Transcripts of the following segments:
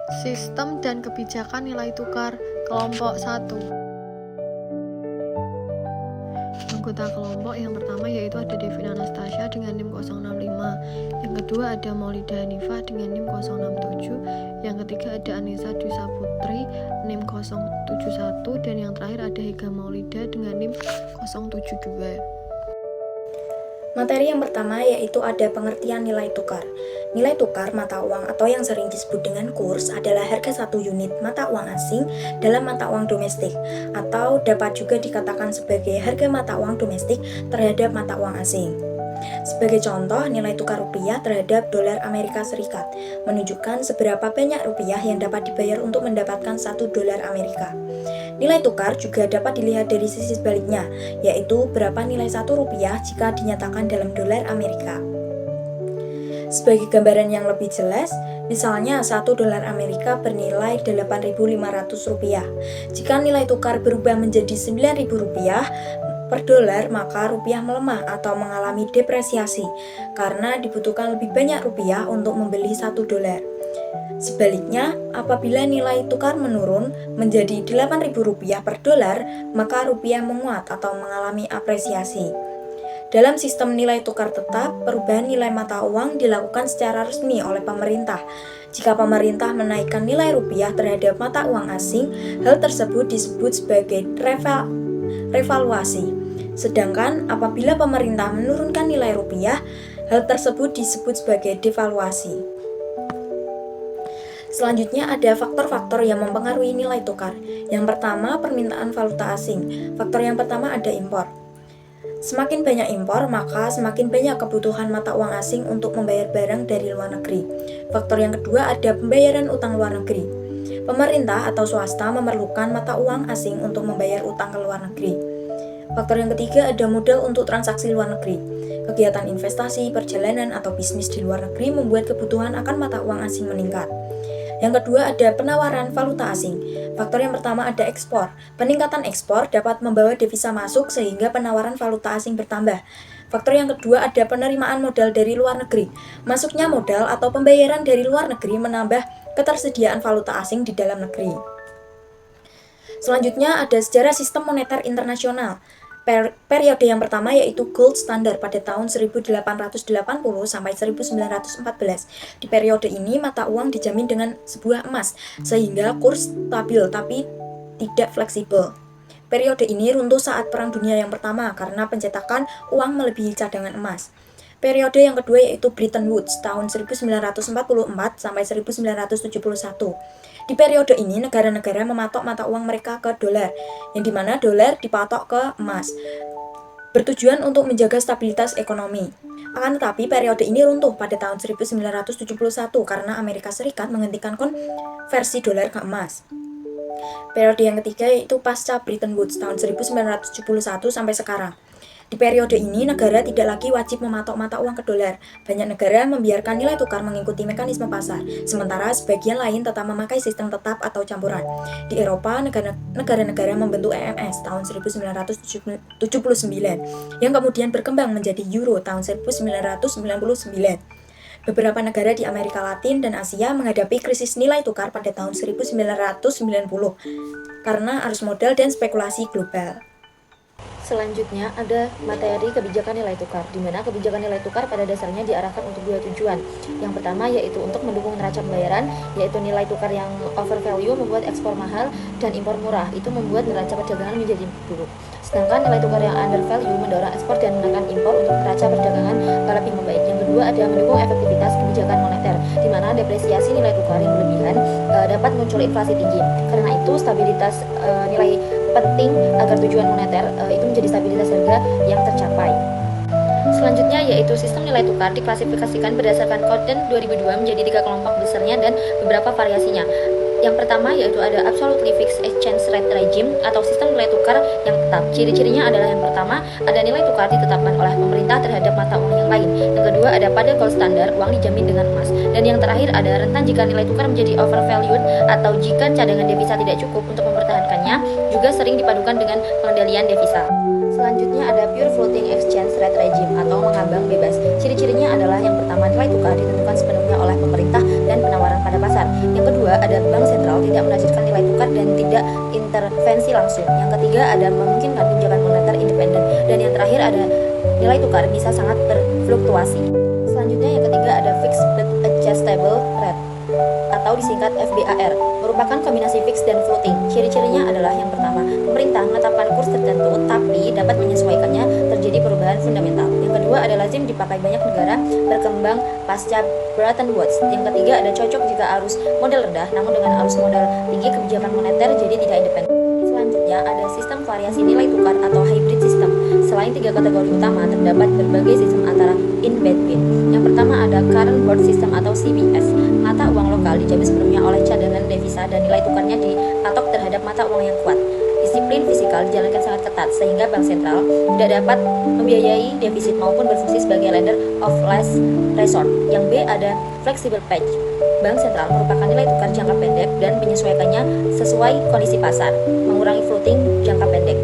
Sistem dan kebijakan nilai tukar kelompok 1. Anggota kelompok yang pertama yaitu ada Devina Anastasia dengan NIM 065, yang kedua ada Maulida Hanifah dengan NIM 067, yang ketiga ada Anissa Dwi Saputri NIM 071, dan yang terakhir ada Hega Maulida dengan NIM 072. Materi yang pertama yaitu ada pengertian nilai tukar. Nilai tukar mata uang atau yang sering disebut dengan kurs adalah harga satu unit mata uang asing dalam mata uang domestik, atau dapat juga dikatakan sebagai harga mata uang domestik terhadap mata uang asing. Sebagai contoh, nilai tukar rupiah terhadap dolar Amerika Serikat menunjukkan seberapa banyak rupiah yang dapat dibayar untuk mendapatkan 1 dolar Amerika. Nilai tukar juga dapat dilihat dari sisi sebaliknya, yaitu berapa nilai 1 rupiah jika dinyatakan dalam dolar Amerika. Sebagai gambaran yang lebih jelas, misalnya 1 dolar Amerika bernilai 8.500 rupiah. Jika nilai tukar berubah menjadi 9.000 rupiah per dolar, maka rupiah melemah atau mengalami depresiasi karena dibutuhkan lebih banyak rupiah untuk membeli 1 dolar. Sebaliknya, apabila nilai tukar menurun menjadi 8.000 rupiah per dolar, maka rupiah menguat atau mengalami apresiasi. Dalam sistem nilai tukar tetap, perubahan nilai mata uang dilakukan secara resmi oleh pemerintah. Jika pemerintah menaikkan nilai rupiah terhadap mata uang asing, hal tersebut disebut sebagai revaluasi. Sedangkan apabila pemerintah menurunkan nilai rupiah, hal tersebut disebut sebagai devaluasi. Selanjutnya ada faktor-faktor yang mempengaruhi nilai tukar. Yang pertama, permintaan valuta asing. Faktor yang pertama ada impor. Semakin banyak impor, maka semakin banyak kebutuhan mata uang asing untuk membayar barang dari luar negeri. Faktor yang kedua ada pembayaran utang luar negeri. Pemerintah atau swasta memerlukan mata uang asing untuk membayar utang ke luar negeri. Faktor yang ketiga ada modal untuk transaksi luar negeri. Kegiatan investasi, perjalanan, atau bisnis di luar negeri membuat kebutuhan akan mata uang asing meningkat. Yang kedua ada penawaran valuta asing. Faktor yang pertama ada ekspor. Peningkatan ekspor dapat membawa devisa masuk sehingga penawaran valuta asing bertambah. Faktor yang kedua ada penerimaan modal dari luar negeri. Masuknya modal atau pembayaran dari luar negeri menambah ketersediaan valuta asing di dalam negeri. Selanjutnya ada sejarah sistem moneter internasional. Periode yang pertama yaitu gold standard pada tahun 1880 sampai 1914. Di periode ini mata uang dijamin dengan sebuah emas sehingga kurs stabil tapi tidak fleksibel. Periode ini runtuh saat Perang Dunia yang pertama karena pencetakan uang melebihi cadangan emas. Periode yang kedua yaitu Bretton Woods tahun 1944 sampai 1971. Di periode ini negara-negara mematok mata uang mereka ke dolar, yang dimana dolar dipatok ke emas, bertujuan untuk menjaga stabilitas ekonomi. Akan tetapi periode ini runtuh pada tahun 1971 karena Amerika Serikat menghentikan konversi dolar ke emas. Periode yang ketiga yaitu pasca Bretton Woods tahun 1971 sampai sekarang. Di periode ini, negara tidak lagi wajib mematok mata uang ke dolar. Banyak negara membiarkan nilai tukar mengikuti mekanisme pasar, sementara sebagian lain tetap memakai sistem tetap atau campuran. Di Eropa, negara-negara membentuk EMS tahun 1979, yang kemudian berkembang menjadi Euro tahun 1999. Beberapa negara di Amerika Latin dan Asia menghadapi krisis nilai tukar pada tahun 1990 karena arus modal dan spekulasi global. Selanjutnya ada materi kebijakan nilai tukar, di mana kebijakan nilai tukar pada dasarnya diarahkan untuk dua tujuan. Yang pertama yaitu untuk mendukung neraca pembayaran, yaitu nilai tukar yang overvalue membuat ekspor mahal dan impor murah, itu membuat neraca perdagangan menjadi buruk. Sedangkan nilai tukar yang undervalue mendorong ekspor dan menekan impor untuk neraca perdagangan lebih membaik. Yang kedua ada mendukung efektivitas kebijakan moneter, di mana depresiasi nilai tukar yang berlebihan dapat muncul inflasi tinggi. Karena itu stabilitas nilai penting agar tujuan moneter itu menjadi stabilitas harga yang tercapai. Selanjutnya yaitu sistem nilai tukar diklasifikasikan berdasarkan Cotton 2002 menjadi 3 kelompok besarnya dan beberapa variasinya. Yang pertama yaitu ada Absolutely Fixed Exchange Rate Regime atau sistem nilai tukar yang tetap. Ciri-cirinya adalah yang pertama, ada nilai tukar ditetapkan oleh pemerintah terhadap mata uang yang lain. Yang kedua ada pada gold standard, uang dijamin dengan emas. Dan yang terakhir ada rentan jika nilai tukar menjadi overvalued atau jika cadangan devisa tidak cukup untuk mempertahankannya, juga sering dipadukan dengan pengendalian devisa. Selanjutnya ada Pure Floating Exchange Rate Regime atau mengambang bebas. Ciri-cirinya adalah yang pertama, nilai tukar ditentukan sepenuhnya oleh pemerintah dan penawaran pada pasar. Yang kedua, ada bank sentral tidak menerbitkan nilai tukar dan tidak intervensi langsung. Yang ketiga, ada memungkinkan kebijakan moneter independen. Dan yang terakhir, ada nilai tukar bisa sangat berfluktuasi. Selanjutnya yang ketiga ada fixed but adjustable rate atau disingkat FBAR, merupakan kombinasi fix dan floating. Ciri-cirinya adalah yang pertama, pemerintah menetapkan kurs tertentu tapi dapat menyesuaikannya terjadi perubahan fundamental. Yang kedua ada lazim dipakai banyak negara berkembang pasca Bretton Woods. Yang ketiga ada cocok jika arus modal rendah namun dengan arus modal tinggi kebijakan moneter jadi tidak independen. Selanjutnya ada sistem variasi nilai tukar atau hybrid system. Selain tiga kategori utama, terdapat berbagai sistem antara in between. Yang pertama ada current board system atau CBS. Mata uang lokal dijamin sebelumnya oleh cadangan devisa dan nilai tukarnya dipatok terhadap mata uang yang kuat. Disiplin fiskal dijalankan sangat ketat sehingga bank sentral tidak dapat membiayai defisit maupun berfungsi sebagai lender of last resort. Yang B ada flexible pledge. Bank sentral merupakan nilai tukar jangka pendek dan menyesuaikannya sesuai kondisi pasar, mengurangi floating jangka pendek.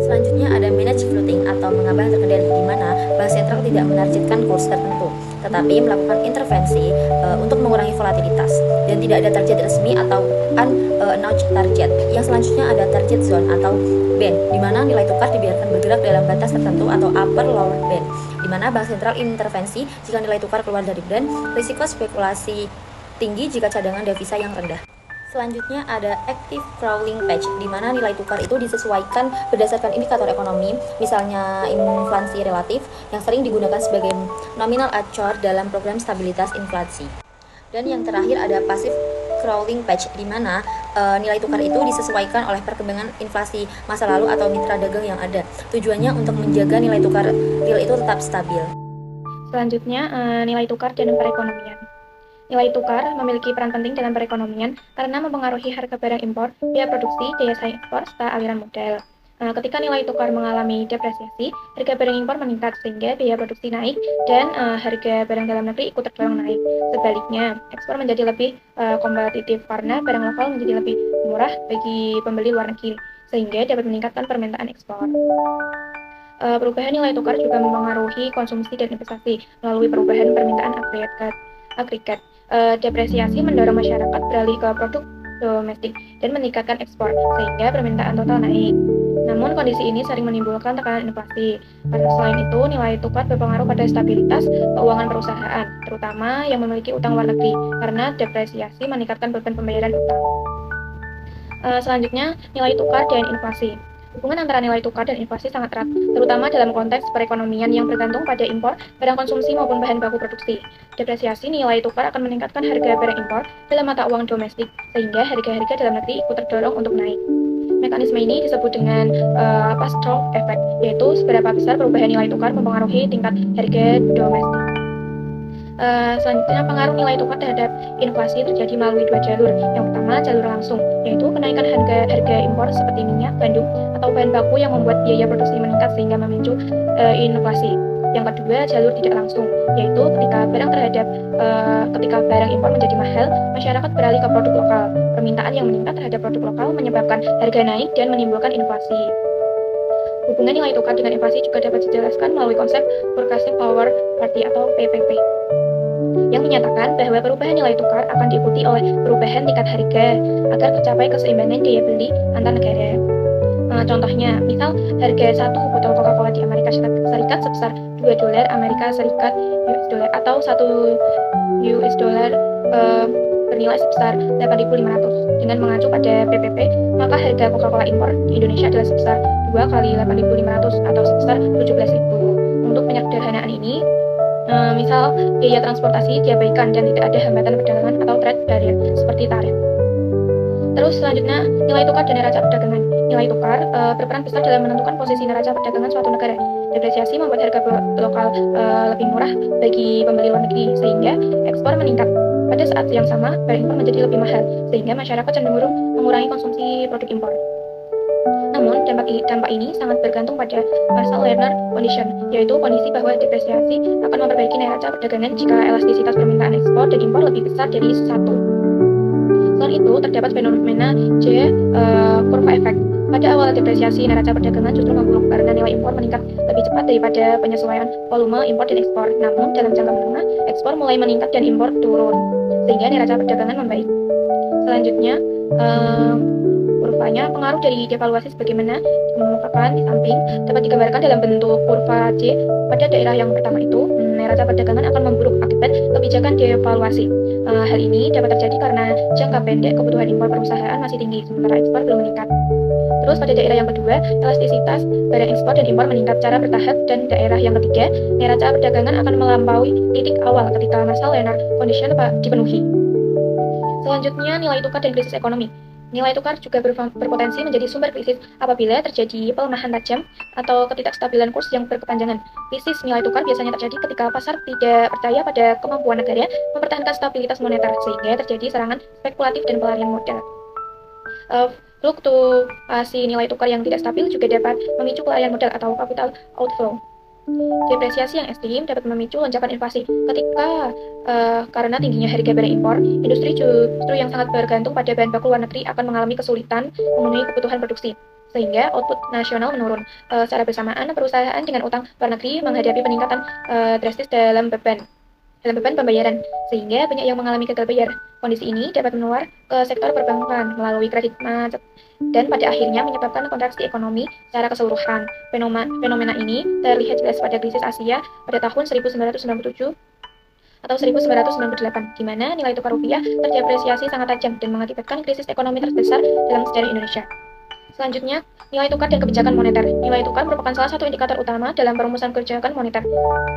Selanjutnya ada managed floating atau mengambang terkendali, di mana bank sentral tidak menargetkan kurs tertentu, tetapi melakukan intervensi untuk mengurangi volatilitas dan tidak ada target resmi atau unannounced target. Yang selanjutnya ada target zone atau band, di mana nilai tukar dibiarkan bergerak dalam batas tertentu atau upper lower band, di mana bank sentral intervensi jika nilai tukar keluar dari band, risiko spekulasi tinggi jika cadangan devisa yang rendah. Selanjutnya ada active crawling patch, di mana nilai tukar itu disesuaikan berdasarkan indikator ekonomi, misalnya inflasi relatif, yang sering digunakan sebagai nominal acor dalam program stabilitas inflasi. Dan yang terakhir ada passive crawling patch, di mana nilai tukar itu disesuaikan oleh perkembangan inflasi masa lalu atau mitra dagang yang ada. Tujuannya untuk menjaga nilai tukar real itu tetap stabil. Selanjutnya, nilai tukar dan perekonomian. Nilai tukar memiliki peran penting dalam perekonomian karena mempengaruhi harga barang impor, biaya produksi, daya saing ekspor, serta aliran modal. Ketika nilai tukar mengalami depresiasi, harga barang impor meningkat sehingga biaya produksi naik dan harga barang dalam negeri ikut terdorong naik. Sebaliknya, ekspor menjadi lebih kompetitif karena barang lokal menjadi lebih murah bagi pembeli luar negeri, sehingga dapat meningkatkan permintaan ekspor. Perubahan nilai tukar juga mempengaruhi konsumsi dan investasi melalui perubahan permintaan agregat. Depresiasi mendorong masyarakat beralih ke produk domestik dan meningkatkan ekspor sehingga permintaan total naik. Namun kondisi ini sering menimbulkan tekanan inflasi. Karena selain itu, nilai tukar berpengaruh pada stabilitas keuangan perusahaan, terutama yang memiliki utang luar negeri, karena depresiasi meningkatkan beban pembayaran utang. Selanjutnya, nilai tukar dan inflasi. Hubungan antara nilai tukar dan inflasi sangat erat, terutama dalam konteks perekonomian yang bergantung pada impor barang konsumsi maupun bahan baku produksi. Depresiasi nilai tukar akan meningkatkan harga barang impor dalam mata uang domestik, sehingga harga-harga dalam negeri ikut terdorong untuk naik. Mekanisme ini disebut dengan pass-through effect, yaitu seberapa besar perubahan nilai tukar mempengaruhi tingkat harga domestik. Selanjutnya, pengaruh nilai tukar terhadap inflasi terjadi melalui dua jalur. Yang pertama, jalur langsung, yaitu kenaikan harga impor seperti minyak, gandum, atau bahan baku yang membuat biaya produksi meningkat sehingga memicu inflasi. Yang kedua, jalur tidak langsung, yaitu ketika barang impor menjadi mahal, masyarakat beralih ke produk lokal. Permintaan yang meningkat terhadap produk lokal menyebabkan harga naik dan menimbulkan inflasi. Hubungan nilai tukar dengan inflasi juga dapat dijelaskan melalui konsep Purchasing Power Parity atau PPP, yang menyatakan bahwa perubahan nilai tukar akan diikuti oleh perubahan tingkat harga agar tercapai keseimbangan daya beli antar negara. Contohnya, misal harga satu botol Coca-Cola di Amerika Serikat sebesar $2 Amerika Serikat US dollar atau $1 bernilai sebesar 8.500. Dengan mengacu pada PPP, maka harga Coca-Cola impor di Indonesia adalah sebesar 2 kali 8.500 atau sebesar 17.000. Untuk penyederhanaan ini, misal biaya transportasi diabaikan dan tidak ada hambatan perdagangan atau trade barrier seperti tarif. Terus selanjutnya, nilai tukar dan neraca perdagangan. Nilai tukar berperan besar dalam menentukan posisi neraca perdagangan suatu negara. Depresiasi membuat harga lokal lebih murah bagi pembeli luar negeri, sehingga ekspor meningkat. Pada saat yang sama, barang impor menjadi lebih mahal, sehingga masyarakat cenderung mengurangi konsumsi produk impor. Namun, dampak ini sangat bergantung pada Marshall-Lerner condition, yaitu kondisi bahwa depresiasi akan memperbaiki neraca perdagangan jika elastisitas permintaan ekspor dan impor lebih besar dari satu. Selain itu, terdapat fenomena kurva efek. Pada awal depresiasi, neraca perdagangan justru memburuk karena nilai impor meningkat lebih cepat daripada penyesuaian volume impor dan ekspor. Namun, dalam jangka menengah, ekspor mulai meningkat dan impor turun, sehingga neraca perdagangan membaik. Selanjutnya, kurvanya pengaruh dari devaluasi sebagaimana dikemukakan di samping dapat digambarkan dalam bentuk kurva C. Pada daerah yang pertama itu, neraca perdagangan akan memburuk akibat kebijakan devaluasi. Hal ini dapat terjadi karena jangka pendek kebutuhan impor perusahaan masih tinggi, sementara ekspor belum meningkat. Terus pada daerah yang kedua, elastisitas barang ekspor dan impor meningkat secara bertahap, dan daerah yang ketiga, neraca perdagangan akan melampaui titik awal ketika masa Lehner condition dipenuhi. Selanjutnya, nilai tukar dan krisis ekonomi. Nilai tukar juga berpotensi menjadi sumber krisis apabila terjadi pelemahan tajam atau ketidakstabilan kurs yang berkepanjangan. Krisis nilai tukar biasanya terjadi ketika pasar tidak percaya pada kemampuan negara mempertahankan stabilitas moneter, sehingga terjadi serangan spekulatif dan pelarian modal. Fluktuasi nilai tukar yang tidak stabil juga dapat memicu pelarian modal atau capital outflow. Depresiasi yang ekstrim dapat memicu lonjakan inflasi karena tingginya harga barang impor. Industri justru yang sangat bergantung pada bahan baku luar negeri akan mengalami kesulitan memenuhi kebutuhan produksi, sehingga output nasional menurun. Secara bersamaan, perusahaan dengan utang luar negeri menghadapi peningkatan drastis dalam beban pembayaran, sehingga banyak yang mengalami gagal bayar. Kondisi ini dapat menular ke sektor perbankan melalui kredit macet dan pada akhirnya menyebabkan kontraksi ekonomi secara keseluruhan. Fenomena ini terlihat jelas pada krisis Asia pada tahun 1997 atau 1998, di mana nilai tukar rupiah terdepresiasi sangat tajam dan mengakibatkan krisis ekonomi terbesar dalam sejarah Indonesia. Selanjutnya, nilai tukar dan kebijakan moneter. Nilai tukar merupakan salah satu indikator utama dalam perumusan kebijakan moneter.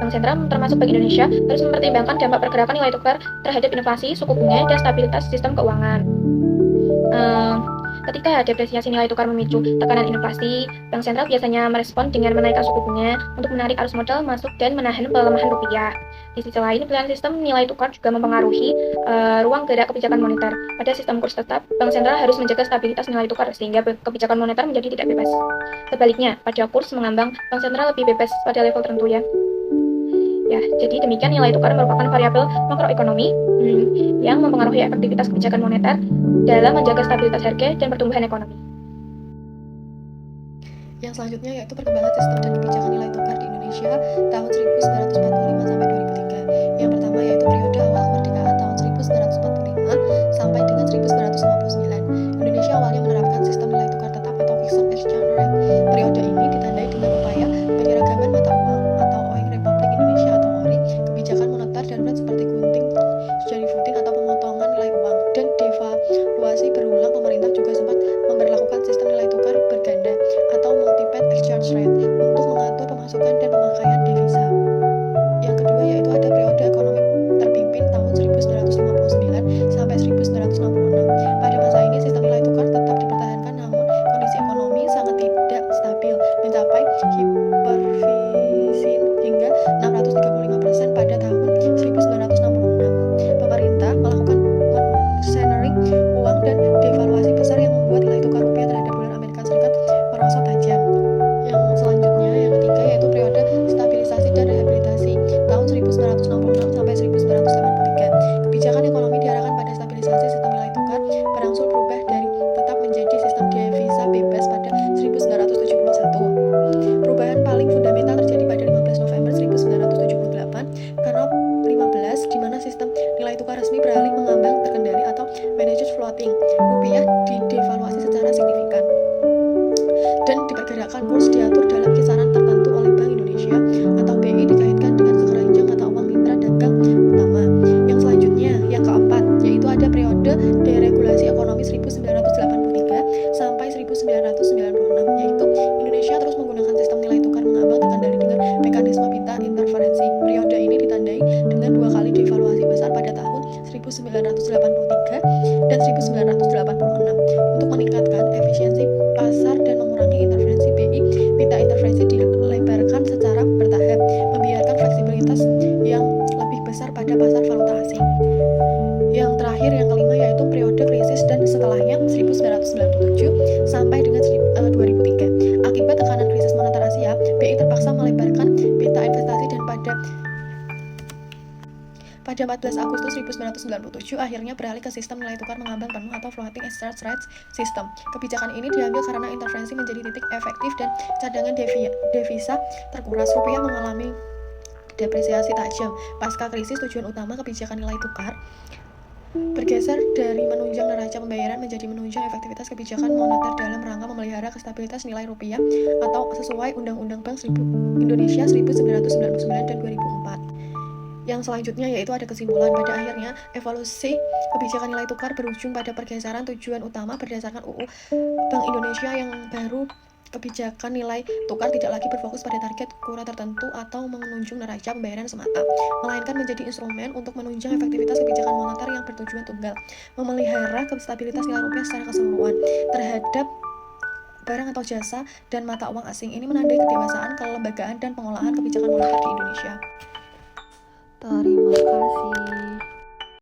Bank sentral termasuk Bank Indonesia harus mempertimbangkan dampak pergerakan nilai tukar terhadap inflasi, suku bunga, dan stabilitas sistem keuangan. Ketika depresiasi nilai tukar memicu tekanan inflasi, bank sentral biasanya merespon dengan menaikkan suku bunga untuk menarik arus modal masuk dan menahan pelemahan rupiah. Di sisi lain, pilihan sistem nilai tukar juga mempengaruhi ruang gerak kebijakan moneter. Pada sistem kurs tetap, bank sentral harus menjaga stabilitas nilai tukar sehingga kebijakan moneter menjadi tidak bebas. Sebaliknya, pada kurs mengambang, bank sentral lebih bebas pada level tertentu ya. Jadi demikian nilai tukar merupakan variabel makroekonomi yang mempengaruhi efektivitas kebijakan moneter dalam menjaga stabilitas harga dan pertumbuhan ekonomi. Yang selanjutnya yaitu perkembangan sistem dan kebijakan nilai tukar di Indonesia tahun 1945 sampai 2003. Yang pertama yaitu periode awal kemerdekaan tahun 1945 sampai dengan 1959. Indonesia awalnya menerapkan sistem nilai tukar tetap atau fixed exchange rate. Periode ini ditandai dengan upaya penyeragaman mata uang atau Oeng Republik Indonesia atau ORI, kebijakan moneter darurat seperti gunting, jadi footing atau pemotongan nilai uang, dan devaluasi berulang. Pemerintah juga sempat memberlakukan sistem nilai tukar berganda atau multiple exchange rate untuk mengatur pemasukan dan pemakaian devisa. Yang kedua yaitu ada periode ekonomi terpimpin tahun 1959 sampai 1966. Pada masa ini sistem nilai tukar tetap dipertahankan, namun kondisi ekonomi sangat tidak stabil, mencapai hipervisi hingga 635% pada tahun 1966. Pemerintah melakukan money-centering uang dan devaluasi besar yang membuat nilai tukar rupiah terhadap dolar Amerika Serikat merosot tajam. Yang selanjutnya, yang ketiga yaitu periode stabilisasi dan rehabilitasi tahun 1966 sampai 1983. Kebijakan ekonomi diarahkan pada stabilisasi sistem nilai tukar, berangsur berubah dari tetap menjadi sistem devisa bebas pada 1971. Perubahan paling fundamental terjadi pada 15 November 1978 karena 15 di mana sistem nilai tukar resmi beralih mengambang terkendali atau managed floating. Rupiah didevaluasi secara signifikan dan diperkirakan kurs diatur dalam kisaran tertentu oleh Bank Indonesia atau BI dikaitkan dengan sekeranjang mata uang mitra dagang utama. Yang selanjutnya, yang keempat, yaitu ada periode deregulasi ekonomi 1983 sampai 1996, yaitu Indonesia terus menggunakan sistem nilai tukar mengambang terkendali dengan mekanisme pita interferensi. Periode ini ditandai dengan dua kali devaluasi besar pada tahun 1983 dan 1986. Untuk meningkatkan efisiensi pasar dan mengurangi interferensi BI, pita interferensi dilebarkan secara bertahap, membiarkan fleksibilitas yang lebih besar pada pasar valuta asing. Yang terakhir, yang kelima, yaitu periode krisis dan setelahnya 1997 sampai dengan 2003. Akibat tekanan krisis moneter Asia, BI terpaksa melebarkan pita investasi dan pada 14 Agustus 1997 akhirnya beralih ke sistem nilai tukar mengambang penuh atau floating exchange rate system. Kebijakan ini diambil karena intervensi menjadi titik efektif dan cadangan devisa terkuras. Rupiah mengalami depresiasi tajam. Pasca krisis, tujuan utama kebijakan nilai tukar bergeser dari menunjang neraca pembayaran menjadi menunjang efektivitas kebijakan moneter dalam rangka memelihara stabilitas nilai rupiah atau sesuai Undang-Undang Bank Indonesia 1999 dan 2004. Yang selanjutnya yaitu ada kesimpulan. Pada akhirnya, evolusi kebijakan nilai tukar berujung pada pergeseran tujuan utama berdasarkan UU Bank Indonesia yang baru. Kebijakan nilai tukar tidak lagi berfokus pada target kura tertentu atau menunjang neraca pembayaran semata, melainkan menjadi instrumen untuk menunjang efektivitas kebijakan moneter yang bertujuan tunggal, memelihara stabilitas nilai rupiah secara keseluruhan terhadap barang atau jasa dan mata uang asing. Ini menandai kedewasaan, kelembagaan, dan pengolahan kebijakan moneter di Indonesia. Terima kasih.